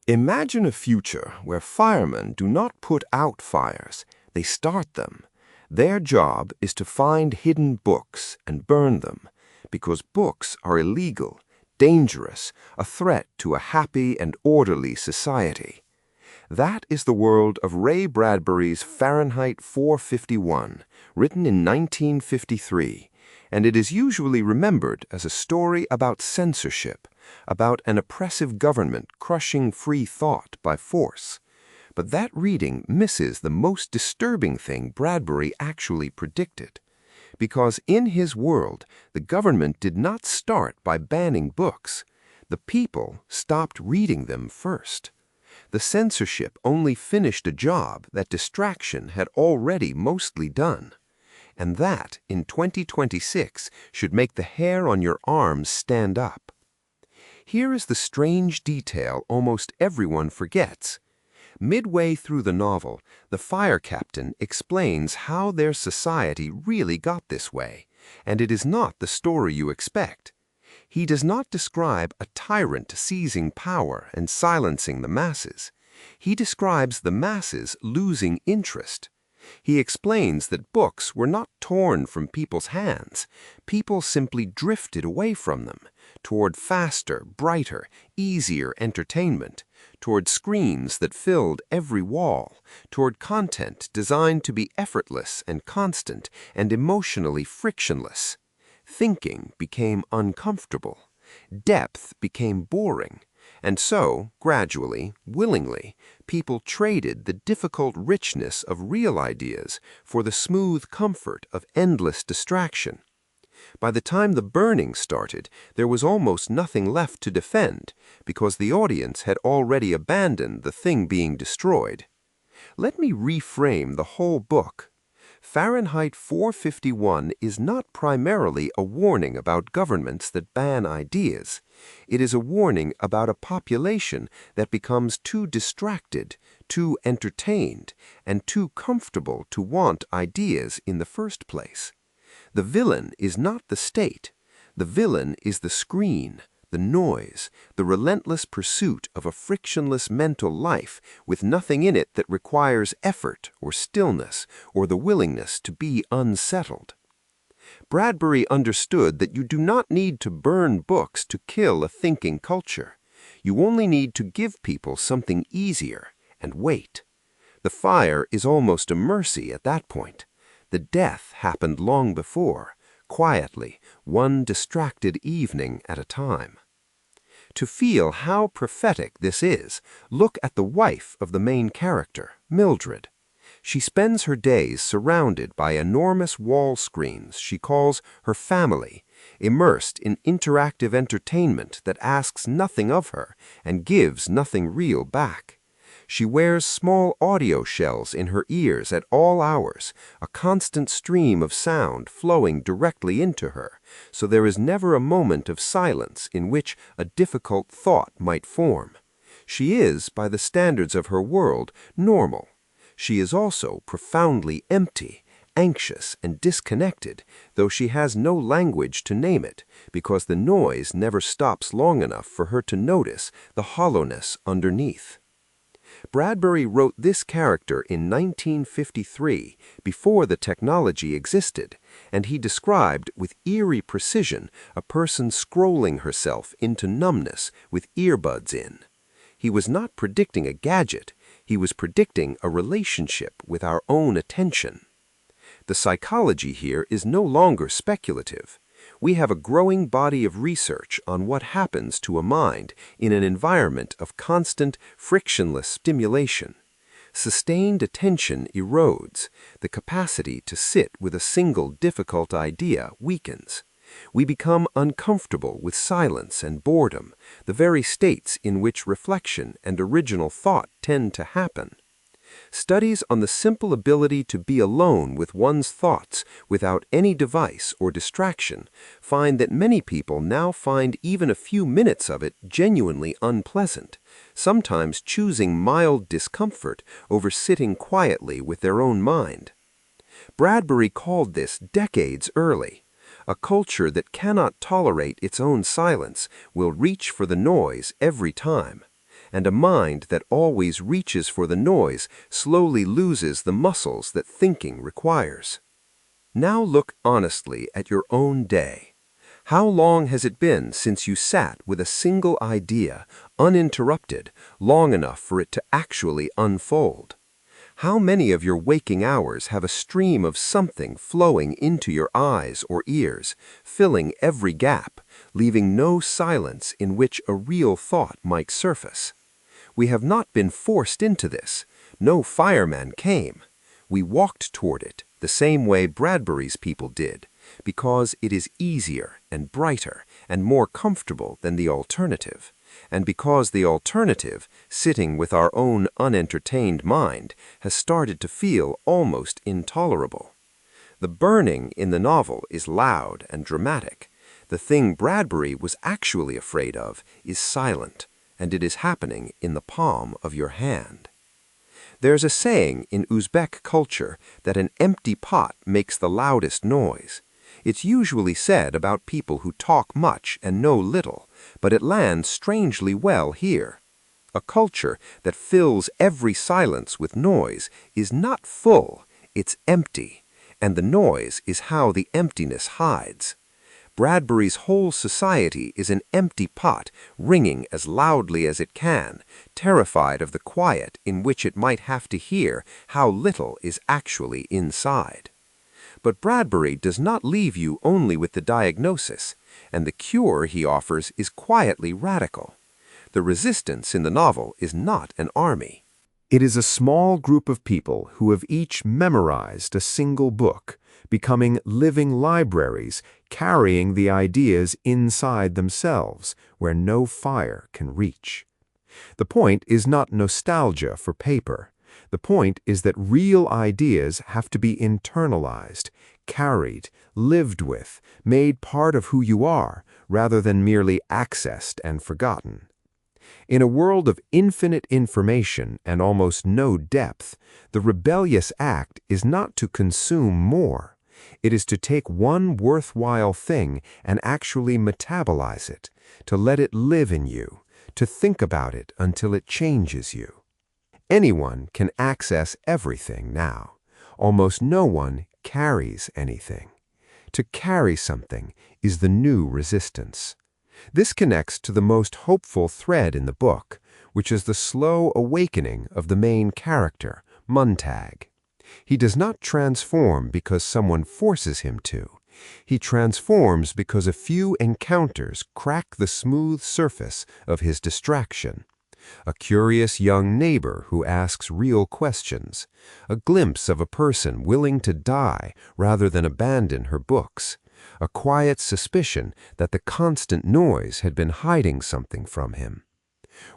Imagine a future where firemen do not put out fires, they start them. Their job is to find hidden books and burn them, because books are illegal, dangerous, a threat to a happy and orderly society. That is the world of Ray Bradbury's Fahrenheit 451, written in 1953, and it is usually remembered as a story about censorship, about an oppressive government crushing free thought by force. But that reading misses the most disturbing thing Bradbury actually predicted. Because in his world, the government did not start by banning books. The people stopped reading them first. The censorship only finished a job that distraction had already mostly done. And that, in 2026, should make the hair on your arms stand up. Here is the strange detail almost everyone forgets. Midway through the novel, the fire captain explains how their society really got this way, and it is not the story you expect. He does not describe a tyrant seizing power and silencing the masses. He describes the masses losing interest. He explains that books were not torn from people's hands. People simply drifted away from them, toward faster, brighter, easier entertainment, toward screens that filled every wall, toward content designed to be effortless and constant and emotionally frictionless. Thinking became uncomfortable. Depth became boring. And so, gradually, willingly, people traded the difficult richness of real ideas for the smooth comfort of endless distraction. By the time the burning started, there was almost nothing left to defend, because the audience had already abandoned the thing being destroyed. Let me reframe the whole book. Fahrenheit 451 is not primarily a warning about governments that ban ideas. It is a warning about a population that becomes too distracted, too entertained, and too comfortable to want ideas in the first place. The villain is not the state. The villain is the screen, the noise, the relentless pursuit of a frictionless mental life with nothing in it that requires effort or stillness or the willingness to be unsettled. Bradbury understood that you do not need to burn books to kill a thinking culture. You only need to give people something easier and wait. The fire is almost a mercy at that point. The death happened long before, quietly, one distracted evening at a time. To feel how prophetic this is, look at the wife of the main character, Mildred. She spends her days surrounded by enormous wall screens she calls her family, immersed in interactive entertainment that asks nothing of her and gives nothing real back. She wears small audio shells in her ears at all hours, a constant stream of sound flowing directly into her, so there is never a moment of silence in which a difficult thought might form. She is, by the standards of her world, normal. She is also profoundly empty, anxious, and disconnected, though she has no language to name it, because the noise never stops long enough for her to notice the hollowness underneath. Bradbury wrote this character in 1953, before the technology existed, and he described with eerie precision a person scrolling herself into numbness with earbuds in. He was not predicting a gadget, he was predicting a relationship with our own attention. The psychology here is no longer speculative. We have a growing body of research on what happens to a mind in an environment of constant, frictionless stimulation. Sustained attention erodes. The capacity to sit with a single difficult idea weakens. We become uncomfortable with silence and boredom, the very states in which reflection and original thought tend to happen. Studies on the simple ability to be alone with one's thoughts without any device or distraction find that many people now find even a few minutes of it genuinely unpleasant, sometimes choosing mild discomfort over sitting quietly with their own mind. Bradbury called this decades early. A culture that cannot tolerate its own silence will reach for the noise every time. and a mind that always reaches for the noise slowly loses the muscles that thinking requires. Now look honestly at your own day. How long has it been since you sat with a single idea, uninterrupted, long enough for it to actually unfold? How many of your waking hours have a stream of something flowing into your eyes or ears, filling every gap, leaving no silence in which a real thought might surface? We have not been forced into this. No fireman came. We walked toward it the same way Bradbury's people did, because it is easier and brighter and more comfortable than the alternative, and because the alternative, sitting with our own unentertained mind, has started to feel almost intolerable. The burning in the novel is loud and dramatic. The thing Bradbury was actually afraid of is silent, and it is happening in the palm of your hand. There's a saying in Uzbek culture that an empty pot makes the loudest noise. It's usually said about people who talk much and know little, but it lands strangely well here. A culture that fills every silence with noise is not full, it's empty, and the noise is how the emptiness hides. Bradbury's whole society is an empty pot ringing as loudly as it can, terrified of the quiet in which it might have to hear how little is actually inside. But Bradbury does not leave you only with the diagnosis, and the cure he offers is quietly radical. The resistance in the novel is not an army. It is a small group of people who have each memorized a single book, becoming living libraries, carrying the ideas inside themselves, where no fire can reach. The point is not nostalgia for paper. The point is that real ideas have to be internalized, carried, lived with, made part of who you are, rather than merely accessed and forgotten. In a world of infinite information and almost no depth, the rebellious act is not to consume more. It is to take one worthwhile thing and actually metabolize it, to let it live in you, to think about it until it changes you. Anyone can access everything now. Almost no one carries anything. To carry something is the new resistance. This connects to the most hopeful thread in the book, which is the slow awakening of the main character, Montag. He does not transform because someone forces him to. He transforms because a few encounters crack the smooth surface of his distraction. A curious young neighbor who asks real questions, a glimpse of a person willing to die rather than abandon her books, a quiet suspicion that the constant noise had been hiding something from him.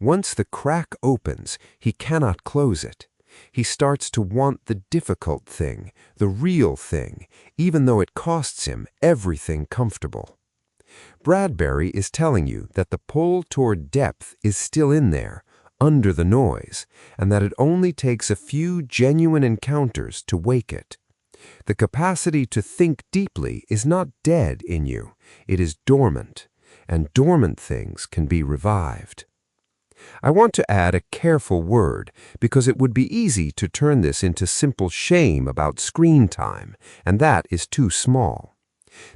Once the crack opens, he cannot close it. He starts to want the difficult thing, the real thing, even though it costs him everything comfortable. Bradbury is telling you that the pull toward depth is still in there, under the noise, and that it only takes a few genuine encounters to wake it. The capacity to think deeply is not dead in you, it is dormant, and dormant things can be revived. I want to add a careful word because it would be easy to turn this into simple shame about screen time, and that is too small.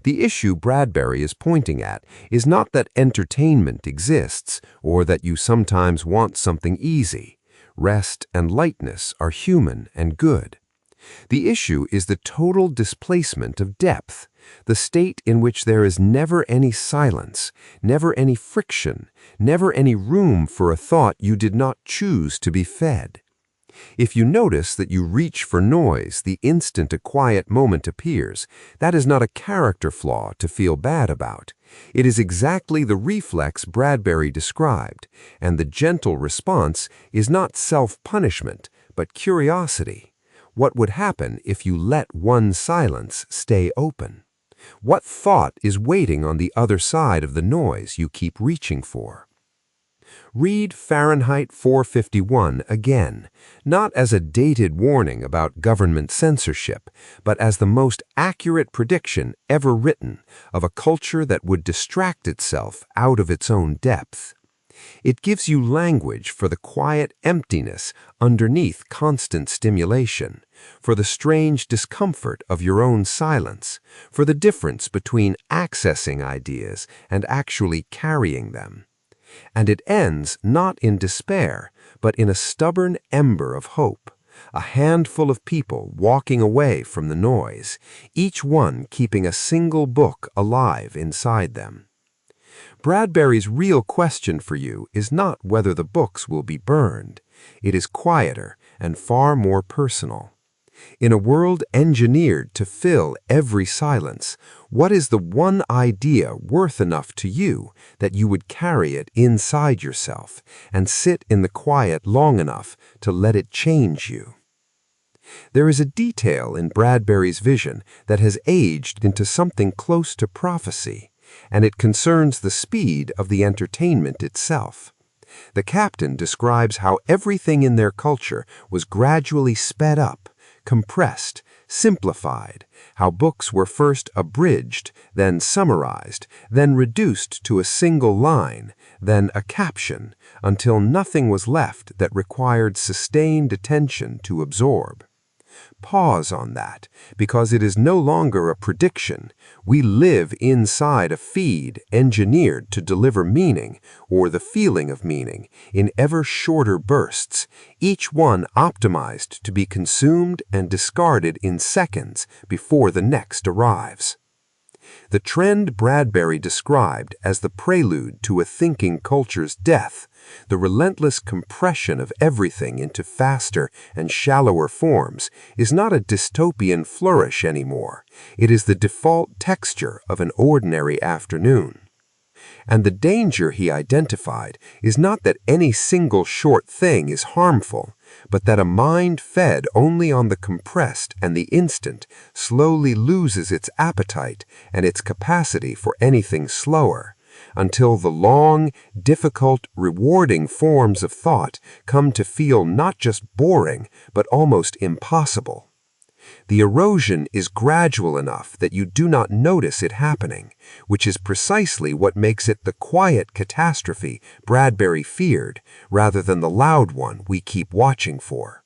The issue Bradbury is pointing at is not that entertainment exists or that you sometimes want something easy. Rest and lightness are human and good. The issue is the total displacement of depth, the state in which there is never any silence, never any friction, never any room for a thought you did not choose to be fed. If you notice that you reach for noise the instant a quiet moment appears, that is not a character flaw to feel bad about. It is exactly the reflex Bradbury described, and the gentle response is not self-punishment, but curiosity. What would happen if you let one silence stay open? What thought is waiting on the other side of the noise you keep reaching for? Read Fahrenheit 451 again, not as a dated warning about government censorship, but as the most accurate prediction ever written of a culture that would distract itself out of its own depth. It gives you language for the quiet emptiness underneath constant stimulation, for the strange discomfort of your own silence, for the difference between accessing ideas and actually carrying them. And it ends not in despair, but in a stubborn ember of hope, a handful of people walking away from the noise, each one keeping a single book alive inside them. Bradbury's real question for you is not whether the books will be burned. It is quieter and far more personal. In a world engineered to fill every silence, what is the one idea worth enough to you that you would carry it inside yourself and sit in the quiet long enough to let it change you? There is a detail in Bradbury's vision that has aged into something close to prophecy, and it concerns the speed of the entertainment itself. The captain describes how everything in their culture was gradually sped up, compressed, simplified, how books were first abridged, then summarized, then reduced to a single line, then a caption, until nothing was left that required sustained attention to absorb. Pause on that, because it is no longer a prediction. We live inside a feed engineered to deliver meaning, or the feeling of meaning, in ever shorter bursts, each one optimized to be consumed and discarded in seconds before the next arrives. The trend Bradbury described as the prelude to a thinking culture's death, the relentless compression of everything into faster and shallower forms, is not a dystopian flourish anymore. It is the default texture of an ordinary afternoon. And the danger he identified is not that any single short thing is harmful, but that a mind fed only on the compressed and the instant slowly loses its appetite and its capacity for anything slower, until the long, difficult, rewarding forms of thought come to feel not just boring, but almost impossible. The erosion is gradual enough that you do not notice it happening, which is precisely what makes it the quiet catastrophe Bradbury feared, rather than the loud one we keep watching for.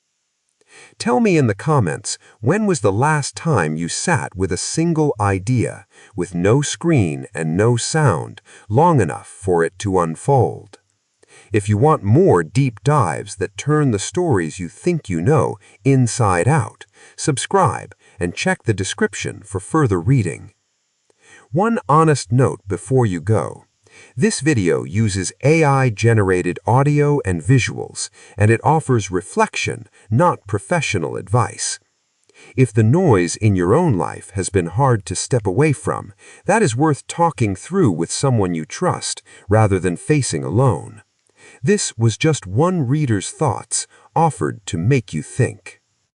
Tell me in the comments, when was the last time you sat with a single idea, with no screen and no sound, long enough for it to unfold? If you want more deep dives that turn the stories you think you know inside out, subscribe and check the description for further reading. One honest note before you go. This video uses AI-generated audio and visuals, and it offers reflection, not professional advice. If the noise in your own life has been hard to step away from, that is worth talking through with someone you trust rather than facing alone. This was just one reader's thoughts offered to make you think.